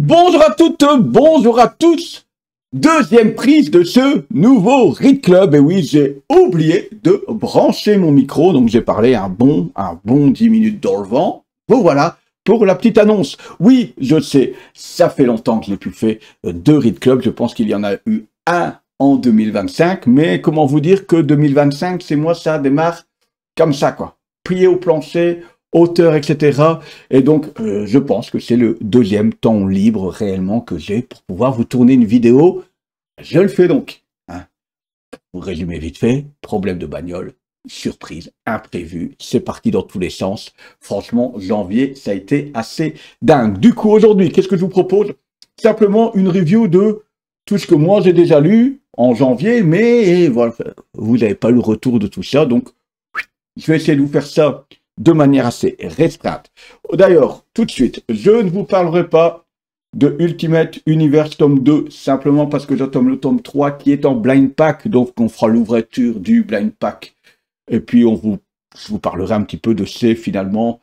Bonjour à toutes, bonjour à tous. Deuxième prise de ce nouveau Read Club. Et oui, j'ai oublié de brancher mon micro, donc j'ai parlé un bon 10 minutes dans le vent. Bon voilà, pour la petite annonce. Oui, je sais, ça fait longtemps que je n'ai plus fait de Read Club. Je pense qu'il y en a eu un en 2025. Mais comment vous dire que 2025, c'est moi, ça démarre comme ça, quoi. Plié au plancher, auteur, etc. Et donc, je pense que c'est le deuxième temps libre réellement que j'ai pour pouvoir vous tourner une vidéo. Je le fais donc. Hein. Pour résumer vite fait, problème de bagnole, surprise, imprévu, c'est parti dans tous les sens. Franchement, janvier, ça a été assez dingue. Du coup, aujourd'hui, qu'est-ce que je vous propose? Simplement une review de tout ce que moi j'ai déjà lu en janvier, mais voilà, vous n'avez pas le retour de tout ça, donc je vais essayer de vous faire ça de manière assez restreinte. D'ailleurs, tout de suite, je ne vous parlerai pas de Ultimate Universe tome 2, simplement parce que j'attends le tome 3 qui est en blind pack, donc on fera l'ouverture du blind pack. Et puis je vous parlerai un petit peu de ces, finalement,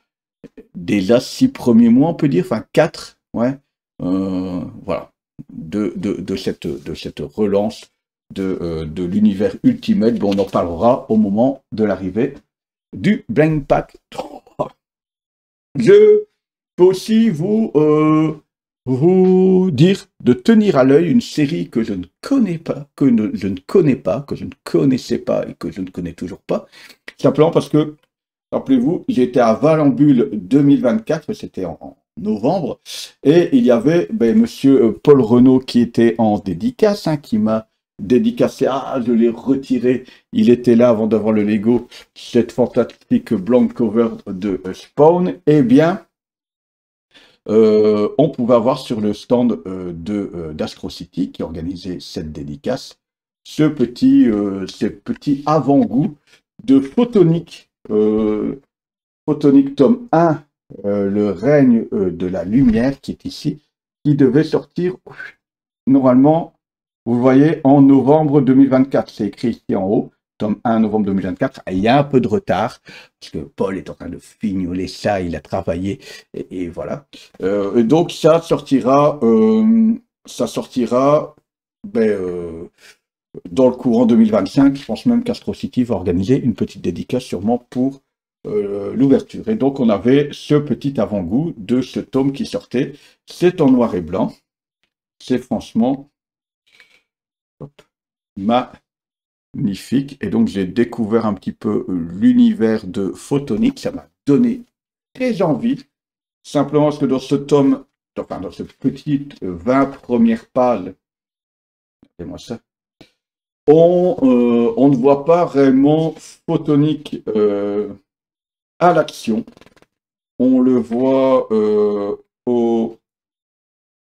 déjà 6 premiers mois, on peut dire, enfin 4, ouais, voilà, de cette relance de l'univers Ultimate. Bon, on en parlera au moment de l'arrivée du blind pack 3. Je peux aussi vous dire de tenir à l'œil une série que je ne connais pas, que je ne connaissais pas et que je ne connais toujours pas, simplement parce que, rappelez-vous, j'étais à Valambule 2024, c'était en novembre, et il y avait monsieur Paul Renaud qui était en dédicace, hein, qui m'a dédicacé, je l'ai retiré, il était là avant d'avoir le Lego, cette fantastique blank cover de Spawn. Eh bien, on pouvait avoir sur le stand d'Astro City, qui organisait cette dédicace, ces petits avant-goûts de Photonique, Photonique tome 1, le règne de la lumière, qui est ici, qui devait sortir normalement, vous voyez, en novembre 2024. C'est écrit ici en haut, tome 1, novembre 2024. Il y a un peu de retard, parce que Paul est en train de fignoler ça, il a travaillé, et voilà. Donc ça sortira dans le courant 2025. Je pense même qu'Astro City va organiser une petite dédicace sûrement pour l'ouverture. Et donc on avait ce petit avant-goût de ce tome qui sortait. C'est en noir et blanc. C'est franchement magnifique. Et donc j'ai découvert un petit peu l'univers de Photonique. Ça m'a donné très envie. Simplement parce que dans ce tome, enfin dans cette petite 20 premières pages, regardez-moi ça, on ne voit pas réellement Photonique à l'action. On le voit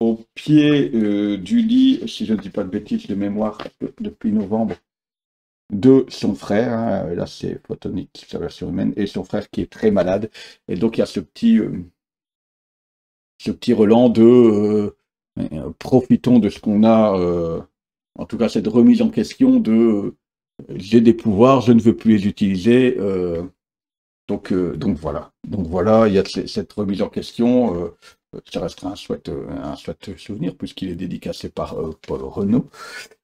au pied du lit, si je ne dis pas de bêtises, de mémoire, depuis novembre, de son frère. Hein, là, c'est Photonique, sa version humaine, et son frère qui est très malade. Et donc, il y a ce petit relent de profitons de ce qu'on a, en tout cas, cette remise en question de j'ai des pouvoirs, je ne veux plus les utiliser. Donc voilà. Donc voilà, il y a cette remise en question. Ça restera un chouette souvenir puisqu'il est dédicacé par Paul Renaud.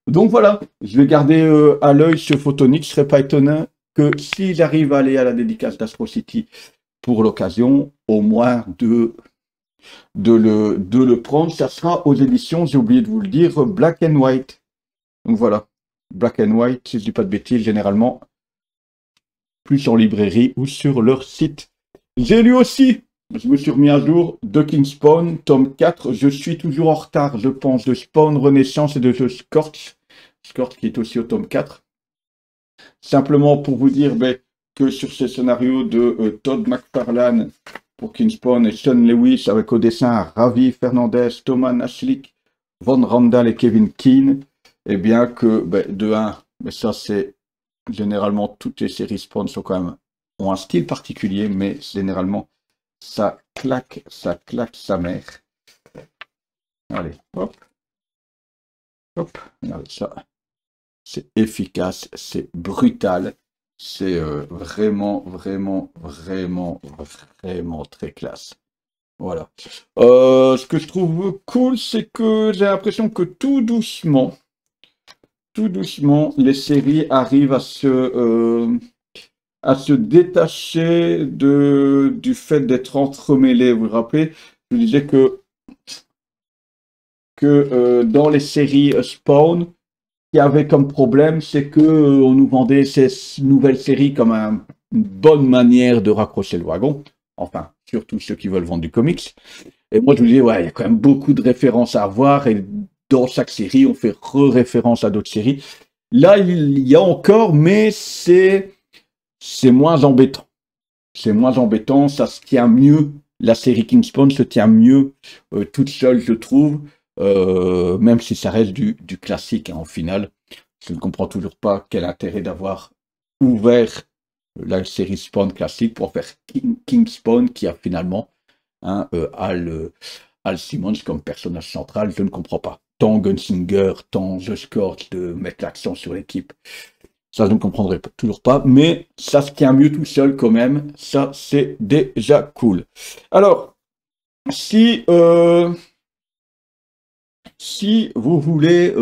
Donc voilà, je vais garder à l'œil ce Photonique. Je ne serais pas étonné que si j'arrive à aller à la dédicace d'Astro City pour l'occasion, au moins de le prendre. Ça sera aux éditions, j'ai oublié de vous le dire, Black and White. Donc voilà, Black and White, si je ne dis pas de bêtises, généralement plus en librairie ou sur leur site. J'ai lu aussi, je me suis remis à jour, de King Spawn, tome 4. Je suis toujours en retard, je pense, de Spawn Renaissance et de The Scorch. Scorch qui est aussi au tome 4. Simplement pour vous dire que sur ces scénarios de Todd McFarlane pour King Spawn et Sean Lewis avec au dessin Ravi Fernandez, Thomas Nashlik, Von Randall et Kevin Keane, et bien que de 1, mais ça c'est généralement toutes les séries Spawn ont un style particulier, mais généralement ça claque sa mère. Allez, hop, hop, regardez ça. C'est efficace, c'est brutal, c'est vraiment très classe. Voilà. Ce que je trouve cool, c'est que j'ai l'impression que tout doucement, les séries arrivent à se détacher du fait d'être entremêlées. Vous vous rappelez, je vous disais que dans les séries Spawn, qu'il y avait comme problème, c'est que on nous vendait ces nouvelles séries comme une bonne manière de raccrocher le wagon. Enfin, surtout ceux qui veulent vendre du comics. Et moi, je me disais, ouais, il y a quand même beaucoup de références à avoir, et dans chaque série, on fait référence à d'autres séries. Là, il y a encore, mais c'est moins embêtant. C'est moins embêtant, ça se tient mieux. La série Kingspawn se tient mieux toute seule, je trouve, même si ça reste du classique hein, au final. Je ne comprends toujours pas quel intérêt d'avoir ouvert la série Spawn classique pour faire Kingspawn qui a finalement hein, Al Simmons comme personnage central. Je ne comprends pas. Tant Gunslinger, tant The Scourge de mettre l'accent sur l'équipe. Ça, je ne comprendrai toujours pas, mais ça se tient mieux tout seul quand même. Ça, c'est déjà cool. Alors, si vous voulez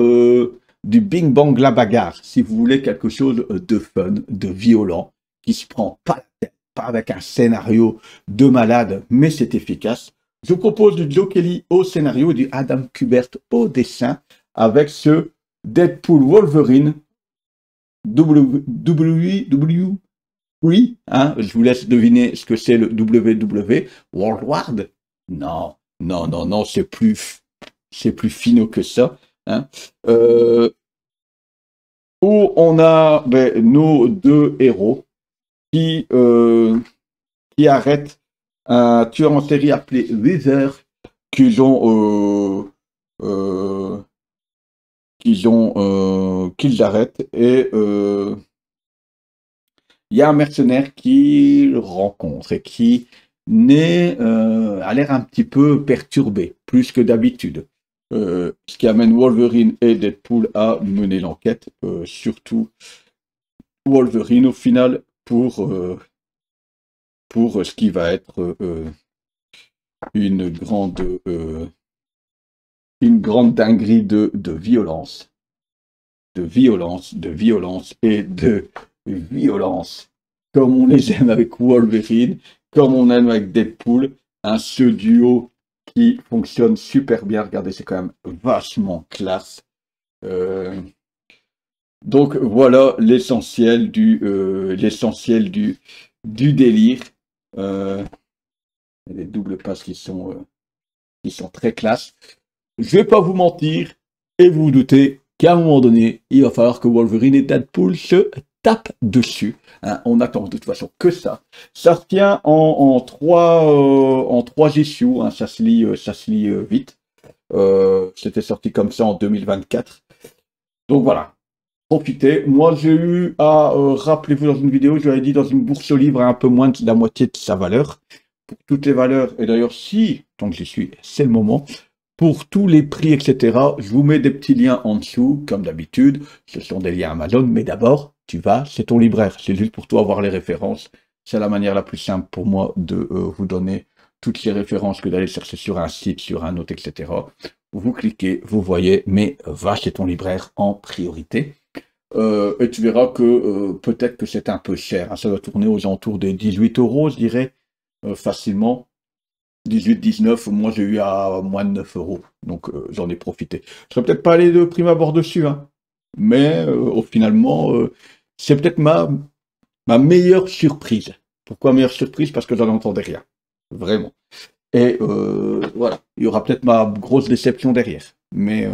du bing bang la bagarre, si vous voulez quelque chose de fun, de violent, qui se prend pas la tête, pas avec un scénario de malade, mais c'est efficace, je vous propose du Joe Kelly au scénario et du Adam Kubert au dessin avec ce Deadpool Wolverine WWE, oui, hein, je vous laisse deviner ce que c'est le WW, World War. Non, non, non, non, c'est plus finaux que ça. Hein. Où on a nos deux héros qui arrêtent un tueur en série appelé Wither, qu'ils arrêtent et il y a un mercenaire qu'il rencontre et qui a l'air un petit peu perturbé, plus que d'habitude. Ce qui amène Wolverine et Deadpool à mener l'enquête, surtout Wolverine au final pour ce qui va être une grande dinguerie de violence, de violence, de violence et de violence, comme on les aime avec Wolverine, comme on aime avec Deadpool, ce duo qui fonctionne super bien. Regardez, c'est quand même vachement classe. Donc voilà l'essentiel du délire. Les doubles passes qui sont très classe. Je vais pas vous mentir et vous vous doutez qu'à un moment donné, il va falloir que Wolverine et Deadpool se tapent dessus. Hein, on attend de toute façon que ça. Ça se tient en trois issues. Hein, ça se lit vite. C'était sorti comme ça en 2024. Donc voilà. Profitez. Moi, j'ai eu à, rappelez-vous dans une vidéo, je vous avais dit dans une bourse aux livres à un peu moins de la moitié de sa valeur. Pour toutes les valeurs, et d'ailleurs, si, tant que j'y suis, c'est le moment. Pour tous les prix, etc., je vous mets des petits liens en dessous, comme d'habitude. Ce sont des liens Amazon, mais d'abord, c'est ton libraire. C'est juste pour toi avoir les références. C'est la manière la plus simple pour moi de vous donner toutes les références que d'aller chercher sur un site, sur un autre, etc. Vous cliquez, vous voyez, mais va chez ton libraire en priorité. Et tu verras que peut-être que c'est un peu cher. Hein. Ça doit tourner aux alentours des 18 €, je dirais, facilement. 18-19, moi j'ai eu à moins de 9 €, donc j'en ai profité. Je serais peut-être pas allé de prime abord dessus, hein, mais finalement, c'est peut-être ma meilleure surprise. Pourquoi meilleure surprise? Parce que j'en entendais rien, vraiment. Et voilà, il y aura peut-être ma grosse déception derrière, mais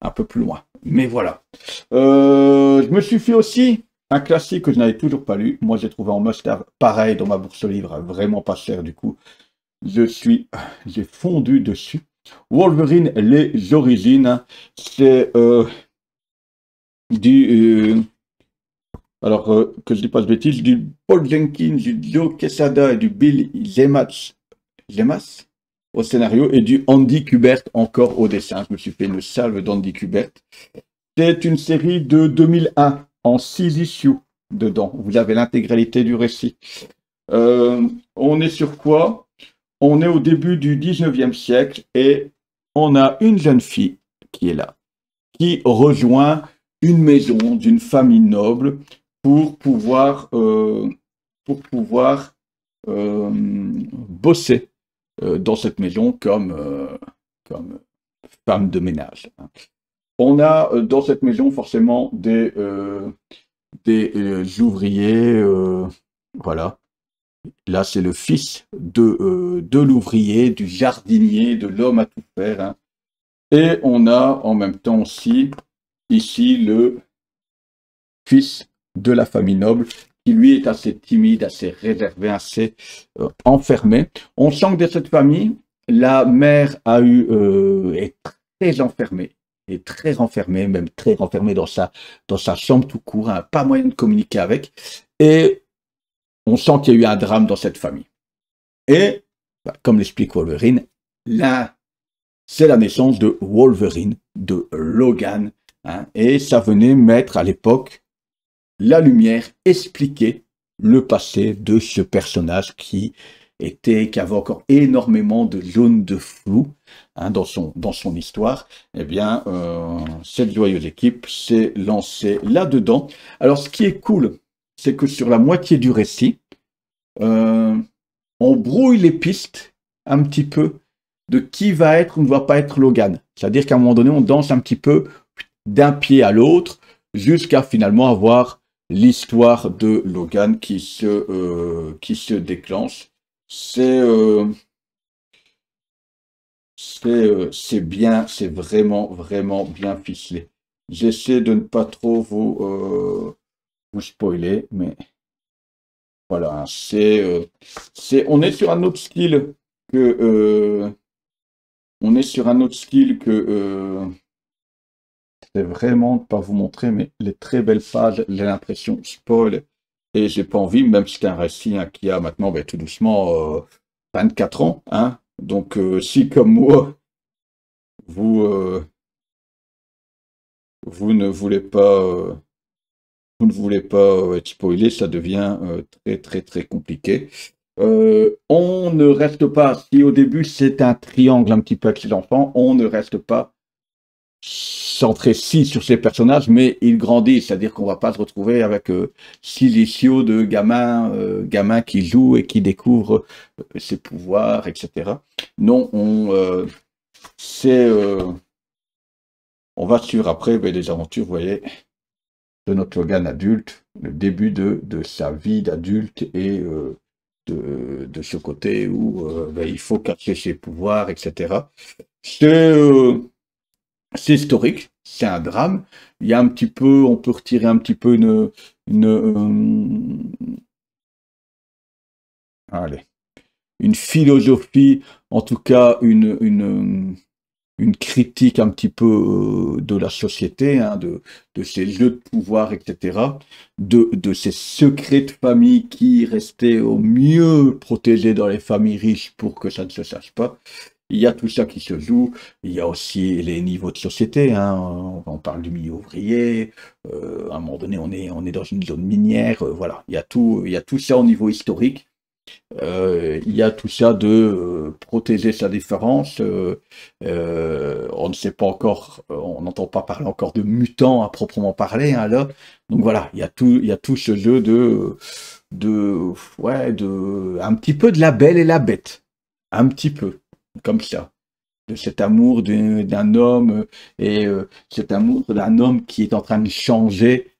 un peu plus loin. Mais voilà. Je me suis fait aussi un classique que je n'avais toujours pas lu. Moi j'ai trouvé en must-have, pareil dans ma bourse aux livres, vraiment pas cher du coup. J'ai fondu dessus. Wolverine, les origines, c'est alors que je dis pas de bêtises, du Paul Jenkins, du Joe Quesada et du Bill Zemas au scénario et du Andy Kubert encore au dessin. Je me suis fait une salve d'Andy Kubert. C'est une série de 2001 en 6 issues dedans. Vous avez l'intégralité du récit. On est sur quoi? on est au début du 19e siècle et on a une jeune fille qui est là, qui rejoint une maison d'une famille noble pour pouvoir, bosser dans cette maison comme femme de ménage. On a dans cette maison forcément des ouvriers, voilà. Là, c'est le fils de l'ouvrier, du jardinier, de l'homme à tout faire. Hein. Et on a en même temps aussi ici le fils de la famille noble, qui lui est assez timide, assez réservé, assez enfermé. On sent que dans cette famille, la mère est très enfermée, est très renfermée, même très renfermée dans sa chambre tout court, hein, pas moyen de communiquer avec. Et on sent qu'il y a eu un drame dans cette famille. Et, comme l'explique Wolverine, là, c'est la naissance de Wolverine, de Logan. Hein, et ça venait mettre à l'époque la lumière, expliquer le passé de ce personnage qui avait encore énormément de zones de flou hein, dans son histoire. Eh bien, cette joyeuse équipe s'est lancée là-dedans. Alors, ce qui est cool, c'est que sur la moitié du récit, on brouille les pistes un petit peu de qui va être ou ne va pas être Logan. C'est-à-dire qu'à un moment donné, on danse un petit peu d'un pied à l'autre jusqu'à finalement avoir l'histoire de Logan qui se déclenche. C'est bien, c'est vraiment bien ficelé. J'essaie de ne pas trop vous spoiler, mais voilà, on est sur un autre style que c'est vraiment de pas vous montrer, mais les très belles pages, j'ai l'impression spoil, et j'ai pas envie, même si c'est un récit hein, qui a maintenant tout doucement 24 ans, hein. Donc si comme moi vous ne voulez pas être spoilé, ça devient très compliqué. On ne reste pas, si au début c'est un triangle un petit peu avec les enfants, on ne reste pas centré si sur ces personnages, mais ils grandissent, c'est-à-dire qu'on va pas se retrouver avec 6 de gamins qui jouent et qui découvrent ses pouvoirs, etc. Non, on va suivre après les aventures, vous voyez, de notre Logan adulte, le début de sa vie d'adulte et de ce côté où il faut cacher ses pouvoirs, etc. C'est historique, c'est un drame. Il y a un petit peu, on peut retirer un petit peu une philosophie, en tout cas une critique un petit peu de la société, hein, de ces jeux de pouvoir, etc., de ces secrets de famille qui restaient au mieux protégés dans les familles riches pour que ça ne se sache pas. Il y a tout ça qui se joue, il y a aussi les niveaux de société, hein. On parle du milieu ouvrier, à un moment donné on est dans une zone minière, voilà, il y a tout ça au niveau historique. Il y a tout ça de protéger sa différence. On ne sait pas encore, on n'entend pas parler encore de mutants à proprement parler, hein, là. Donc voilà, il y a tout ce jeu un petit peu de la belle et la bête, un petit peu comme ça, de cet amour d'un homme et cet amour d'un homme qui est en train de changer.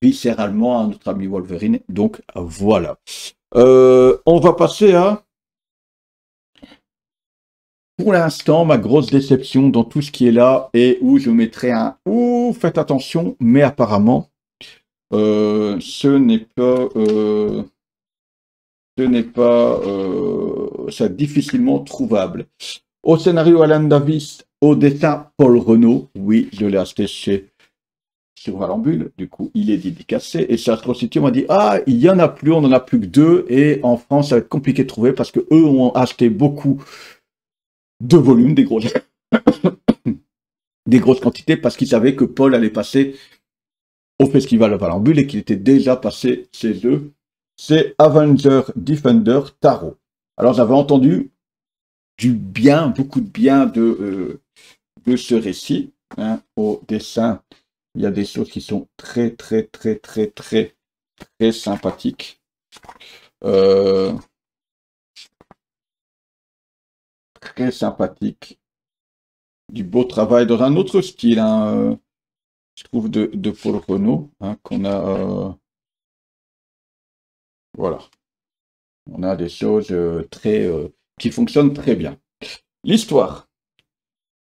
Viscéralement à notre ami Wolverine. Donc voilà. On va passer à, pour l'instant, ma grosse déception dans tout ce qui est là et où je mettrai un « Ouh, faites attention », mais apparemment, c'est difficilement trouvable. Au scénario, Alan Davis, au dessin, Paul Renaud. Oui, je l'ai acheté sur Valambule, du coup, il est dédicacé, et Astro City m'a dit, ah, il y en a plus, on en a plus que 2, et en France, ça va être compliqué de trouver, parce que eux ont acheté beaucoup de volumes, des grosses quantités, parce qu'ils savaient que Paul allait passer au festival de Valambule, et qu'il était déjà passé chez eux. C'est Avenger Defender Tarot. Alors j'avais entendu du bien, beaucoup de bien de ce récit. Hein. Au dessin, il y a des choses qui sont très, très, très, très, très, très sympathiques. Très sympathique. Du beau travail dans un autre style, hein, je trouve, de Paul Renaud, hein, qu'on a... voilà. On a des choses qui fonctionnent très bien. L'histoire.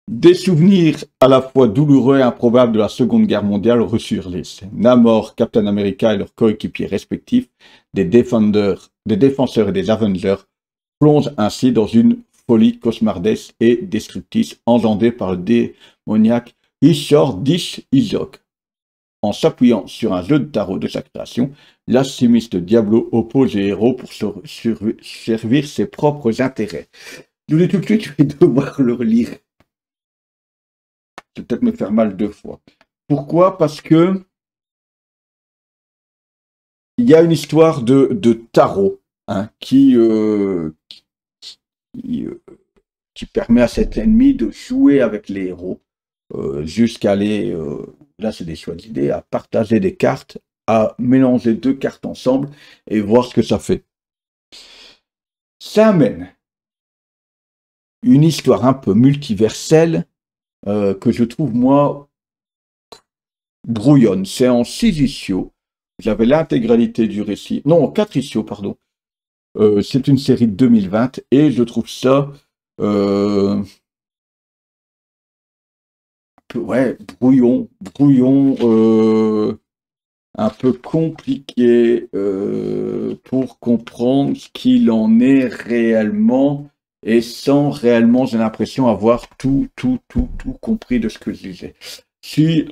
Des souvenirs à la fois douloureux et improbables de la Seconde Guerre mondiale ressurgissent. Namor, Captain America et leurs coéquipiers respectifs, des défenseurs et des Avengers, plongent ainsi dans une folie cauchemardesque et destructrice engendrée par le démoniaque Ishor Dish Izok. En s'appuyant sur un jeu de tarot de sa création, l'alchimiste Diablo oppose les héros pour servir ses propres intérêts. Je vous dis tout de suite, je vais devoir le relire. Je vais peut-être me faire mal 2 fois. Pourquoi? Parce que il y a une histoire de tarot, hein, qui permet à cet ennemi de jouer avec les héros jusqu'à aller, là c'est des choix d'idées, à partager des cartes, à mélanger 2 cartes ensemble et voir ce que ça fait. Ça amène une histoire un peu multiverselle que je trouve, moi, brouillonne. C'est en 6 issues. J'avais l'intégralité du récit. Non, 4 issues, pardon. C'est une série de 2020 et je trouve ça ouais, brouillon, un peu compliqué pour comprendre ce qu'il en est réellement et sans réellement, j'ai l'impression, avoir tout compris de ce que je disais. Si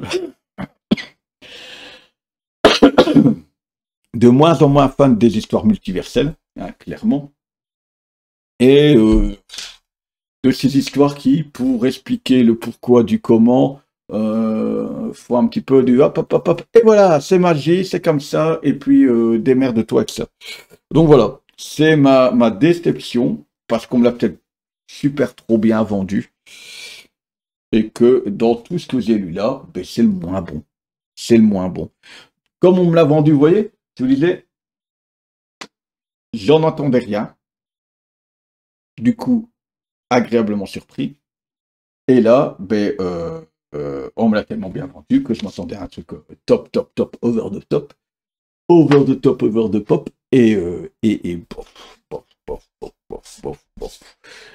de moins en moins fan des histoires multiverselles, hein, clairement, et de ces histoires qui, pour expliquer le pourquoi du comment, faut un petit peu du hop, hop, hop, hop, et voilà, c'est magie, c'est comme ça, et puis démerde-toi avec ça. Donc voilà, c'est ma déception, parce qu'on me l'a peut-être super trop bien vendu, et que dans tout ce que j'ai lu là, ben, c'est le moins bon. C'est le moins bon. Comme on me l'a vendu, vous voyez, je vous disais, j'en entendais rien. Du coup, agréablement surpris. Et là, ben, on me l'a tellement bien vendu que je m'attendais à un truc top, over the top, over the pop, et bof, bof, bof, bof, bof, bof, bof.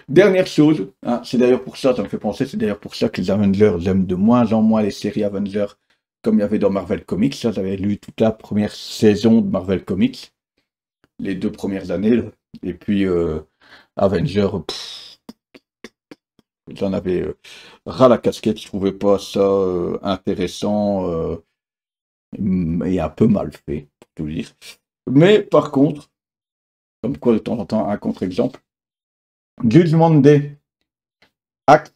Dernière chose, hein, c'est d'ailleurs pour ça, ça me fait penser, c'est d'ailleurs pour ça que les Avengers, j'aime de moins en moins les séries Avengers, comme il y avait dans Marvel Comics. Ça, j'avais lu toute la première saison de Marvel Comics, les 2 premières années, là. Et puis Avengers, j'en avais ras la casquette, je trouvais pas ça intéressant et un peu mal fait, pour tout dire. Mais par contre, comme quoi de temps en temps, un contre-exemple, Judgment Day, Act,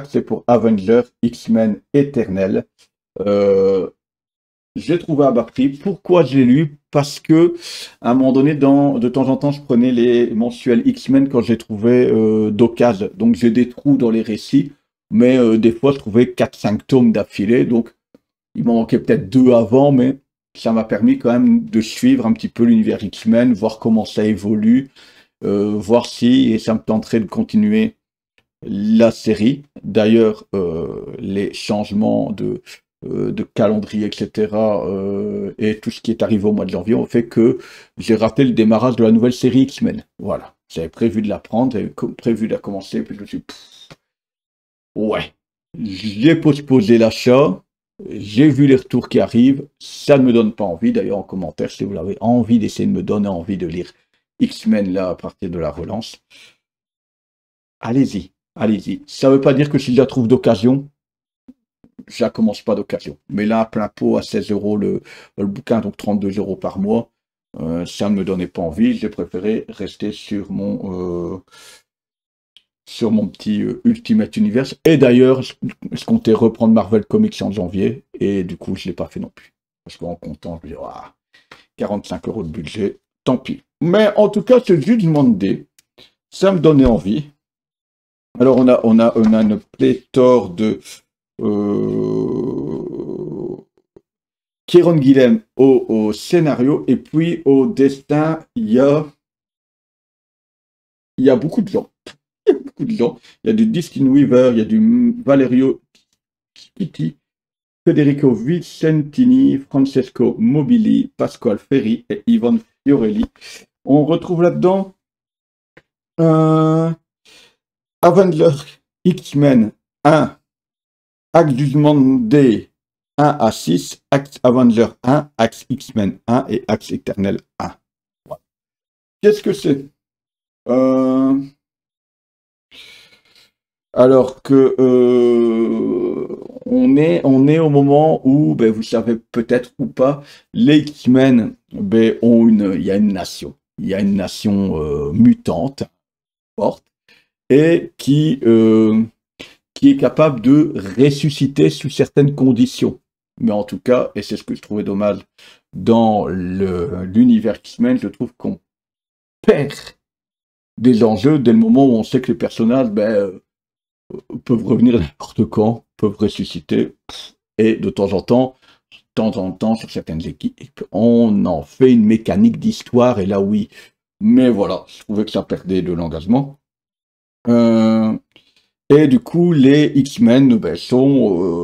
c'est pour Avengers, X-Men éternel. J'ai trouvé à bas prix. Pourquoi je l'ai lu? Parce que, à un moment donné, de temps en temps, je prenais les mensuels X-Men quand j'ai trouvé d'occasion. Donc, j'ai des trous dans les récits, mais des fois, je trouvais 4-5 tomes d'affilée. Donc, il m'en manquait peut-être 2 avant, mais ça m'a permis quand même de suivre un petit peu l'univers X-Men, voir comment ça évolue, voir si, et ça me tenterait de continuer la série. D'ailleurs, les changements de calendrier, etc., et tout ce qui est arrivé au mois de janvier ont fait que j'ai raté le démarrage de la nouvelle série X-Men. Voilà. J'avais prévu de la prendre, j'avais prévu de la commencer, puis je me suis dit, ouais. J'ai postposé l'achat, j'ai vu les retours qui arrivent, ça ne me donne pas envie. D'ailleurs, en commentaire, si vous avez envie d'essayer de me donner envie de lire X-Men là à partir de la relance, allez-y, allez-y. Ça ne veut pas dire que si je la trouve d'occasion, je la commence pas d'occasion. Mais là, à plein pot, à 16 euros le bouquin, donc 32 € par mois, ça ne me donnait pas envie. J'ai préféré rester sur mon petit Ultimate Universe. Et d'ailleurs, je comptais reprendre Marvel Comics en janvier, et du coup, je ne l'ai pas fait non plus. Parce qu'en comptant, je me dis, 45 € de budget, tant pis. Mais en tout cas, ce Judgment Day, ça me donnait envie. Alors, on a une pléthore de Kieron Gillen au scénario, et puis au dessin, il y a beaucoup de gens. Il y a beaucoup de gens. Il y a du Dustin Weaver, il y a du Valerio Schiti, Federico Vicentini, Francesco Mobili, Pasquale Ferri et Yvonne Fiorelli. On retrouve là-dedans Avengers X-Men 1, Axe Judgment Day 1 à 6, Axe Avenger 1, Axe X-Men 1 et Axe Éternel 1. Voilà. Qu'est-ce que c'est Alors que on est au moment où, ben, vous savez peut-être ou pas, les X-Men ben, il y a une nation. Il y a une nation mutante, forte, et qui est capable de ressusciter sous certaines conditions. Mais en tout cas, et c'est ce que je trouvais dommage dans l'univers X-Men, je trouve qu'on perd des enjeux dès le moment où on sait que les personnages peuvent revenir n'importe quand, peuvent ressusciter, et de temps en temps, sur certaines équipes, on en fait une mécanique d'histoire, et là oui. Mais voilà, je trouvais que ça perdait de l'engagement. Et du coup, les X-Men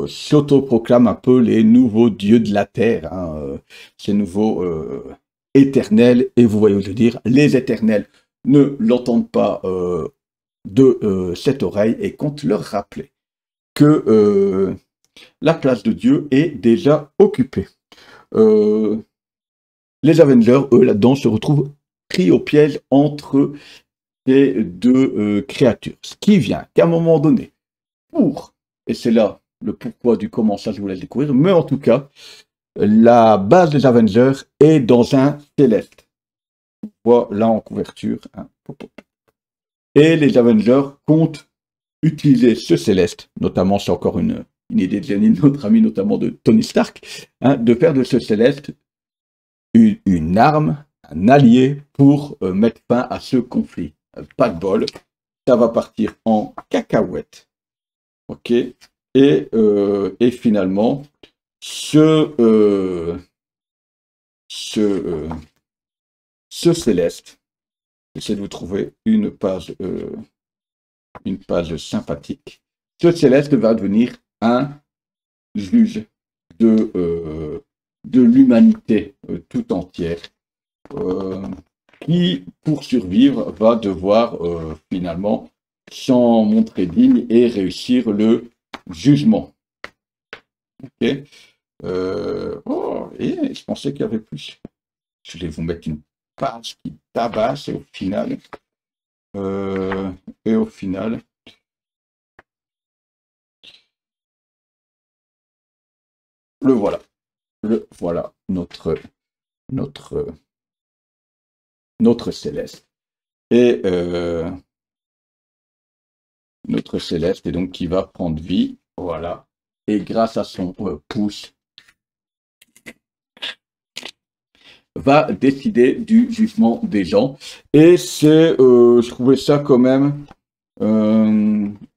s'autoproclament un peu les nouveaux dieux de la Terre, hein, ces nouveaux éternels, et vous voyez où je veux dire, les éternels ne l'entendent pas de cette oreille et comptent leur rappeler que la place de Dieu est déjà occupée. Les Avengers, eux, là-dedans, se retrouvent pris au piège entre ces deux créatures. Ce qui vient qu'à un moment donné, et c'est là le pourquoi du comment, ça je vous laisse découvrir, mais en tout cas, la base des Avengers est dans un céleste. Voilà en couverture. Hein. Et les Avengers comptent utiliser ce céleste, notamment, c'est encore une idée de Janine, notre ami, notamment de Tony Stark, hein, de faire de ce céleste une arme, un allié pour mettre fin à ce conflit. Pas de bol, ça va partir en cacahuète. Ok, et finalement, ce céleste, j'essaie de vous trouver une page sympathique. Ce céleste va devenir un juge de l'humanité tout entière, qui, pour survivre, va devoir finalement s'en montrer digne et réussir le jugement. Ok. Et je pensais qu'il y avait plus. Je vais vous mettre une page qui tabasse et au final, le voilà. Voilà notre céleste. Et notre céleste, et donc qui va prendre vie, voilà, et grâce à son pouce, va décider du jugement des gens. Et c'est, je trouvais ça quand même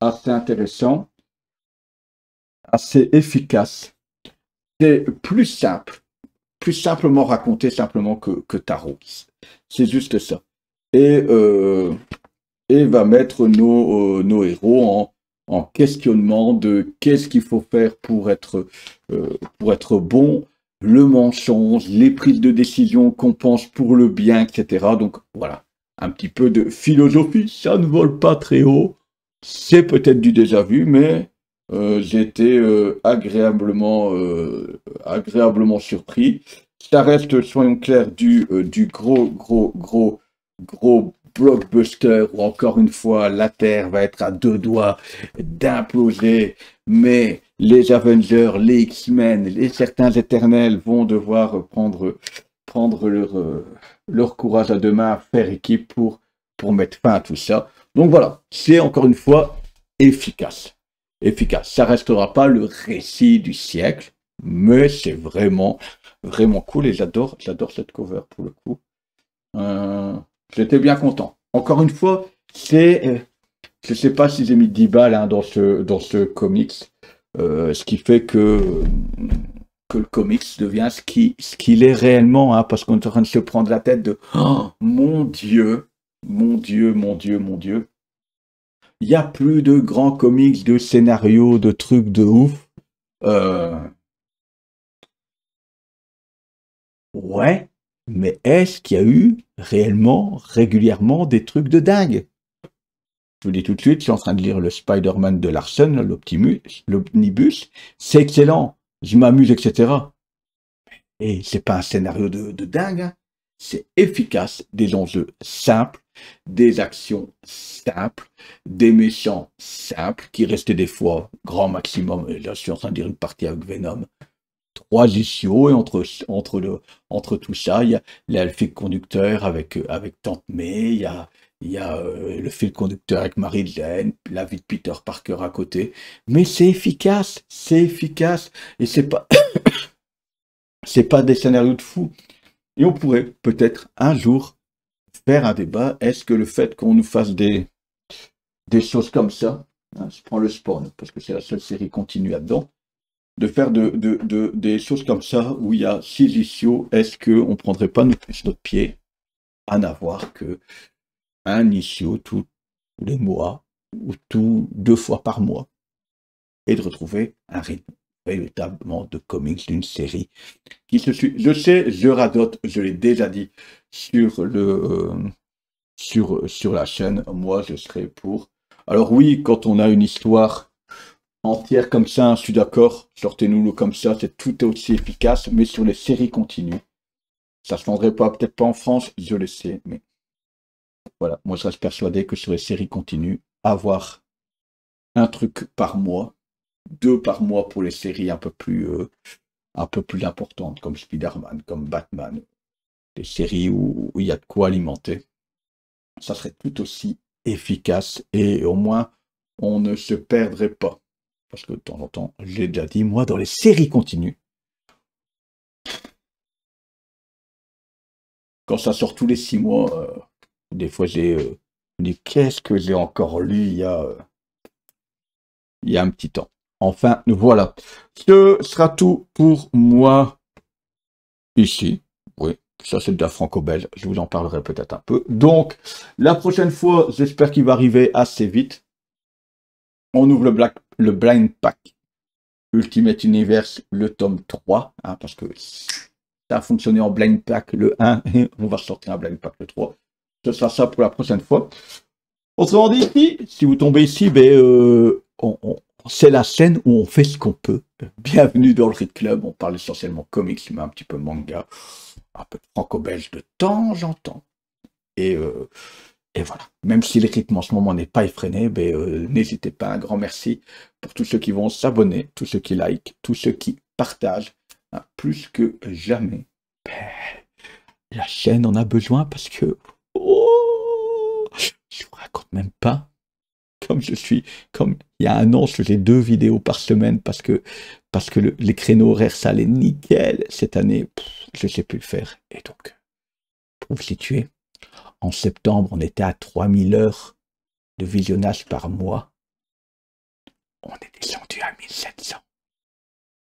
assez intéressant, assez efficace. C'est plus simplement raconté simplement que Tarot. C'est juste ça. Et va mettre nos héros en questionnement de qu'est-ce qu'il faut faire pour être bon, le mensonge, les prises de décision qu'on pense pour le bien, etc. Donc voilà, un petit peu de philosophie, ça ne vole pas très haut, c'est peut-être du déjà vu, mais j'ai été agréablement surpris. Ça reste, soyons clairs, du gros blockbuster où encore une fois la Terre va être à deux doigts d'imploser, mais les Avengers, les X-Men, certains éternels vont devoir prendre leur courage à deux mains, faire équipe pour mettre fin à tout ça. Donc voilà, c'est encore une fois efficace. Ça restera pas le récit du siècle, mais c'est vraiment cool et j'adore cette cover pour le coup. Euh, J'étais bien content. Encore une fois, je sais pas si j'ai mis 10 balles hein, dans ce comics, ce qui fait que le comics devient ce qu'il est réellement, hein, parce qu'on est en train de se prendre la tête de oh, mon Dieu, mon Dieu, mon Dieu, mon Dieu. Il n'y a plus de grands comics, de scénarios, de trucs de ouf. Euh, ouais, mais est-ce qu'il y a eu réellement, régulièrement, des trucs de dingue? Je vous dis tout de suite, je suis en train de lire le Spider-Man de Larsen, l'Omnibus. C'est excellent, je m'amuse, etc. Et c'est pas un scénario de dingue, hein. C'est efficace, des enjeux simples, des actions simples, des méchants simples, qui restaient des fois grand maximum. Et là, je suis en train de dire une partie avec Venom. 3 issues, et entre tout ça, il y a le fil conducteur avec Tante May, il y a le fil conducteur avec Mary Jane, la vie de Peter Parker à côté. Mais c'est efficace, et c'est pas des scénarios de fou. Et on pourrait peut-être un jour faire un débat. Est-ce que le fait qu'on nous fasse des choses comme ça, hein, je prends le Spawn, parce que c'est la seule série continue là-dedans, de faire des choses comme ça, où il y a 6 issues, est-ce qu'on ne prendrait pas notre pied à n'avoir que un issue tous les mois, ou tout 2 fois par mois, et de retrouver un rythme véritablement de comics d'une série qui se suit. Je sais, je radote, je l'ai déjà dit sur la chaîne, moi je serais pour. Alors oui, quand on a une histoire entière comme ça, je suis d'accord, sortez-nous-le comme ça, c'est tout aussi efficace, mais sur les séries continues, ça se vendrait pas, peut-être pas en France, je le sais, mais voilà, moi je reste persuadé que sur les séries continues, avoir un truc par mois, 2 par mois pour les séries un peu plus importantes, comme Spider-Man, comme Batman, des séries où il y a de quoi alimenter, ça serait tout aussi efficace, et au moins, on ne se perdrait pas. Parce que de temps en temps, j'ai déjà dit, moi, dans les séries continues, quand ça sort tous les 6 mois, des fois j'ai dit, qu'est-ce que j'ai encore lu il y a un petit temps. Enfin, voilà. Ce sera tout pour moi ici. Oui, ça c'est de la franco-belge, je vous en parlerai peut-être un peu. Donc, la prochaine fois, j'espère qu'il va arriver assez vite. On ouvre le blind pack Ultimate Universe, le tome 3, hein, parce que ça a fonctionné en blind pack le 1, et on va sortir un blind pack le 3. Ce sera ça pour la prochaine fois. Autrement dit, ici, si vous tombez ici, c'est la scène où on fait ce qu'on peut. Bienvenue dans le Read Club, on parle essentiellement comics, mais un petit peu manga, un peu de franco-belge de temps en temps. Et voilà, même si le rythme en ce moment n'est pas effréné, n'hésitez pas, un grand merci pour tous ceux qui vont s'abonner, tous ceux qui like, tous ceux qui partagent, hein, plus que jamais. La chaîne en a besoin parce que je vous raconte même pas comme il y a un an, je faisais 2 vidéos par semaine parce que les créneaux horaires ça allait nickel. Cette année, je ne sais plus le faire. Et donc, pour vous situer, en septembre, on était à 3000 heures de visionnage par mois. On est descendu à 1700.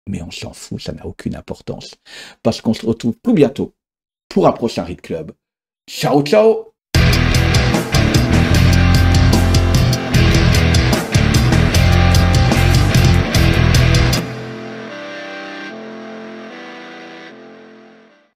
Mais on s'en fout, ça n'a aucune importance. Parce qu'on se retrouve tout bientôt pour un prochain Read Club. Ciao, ciao!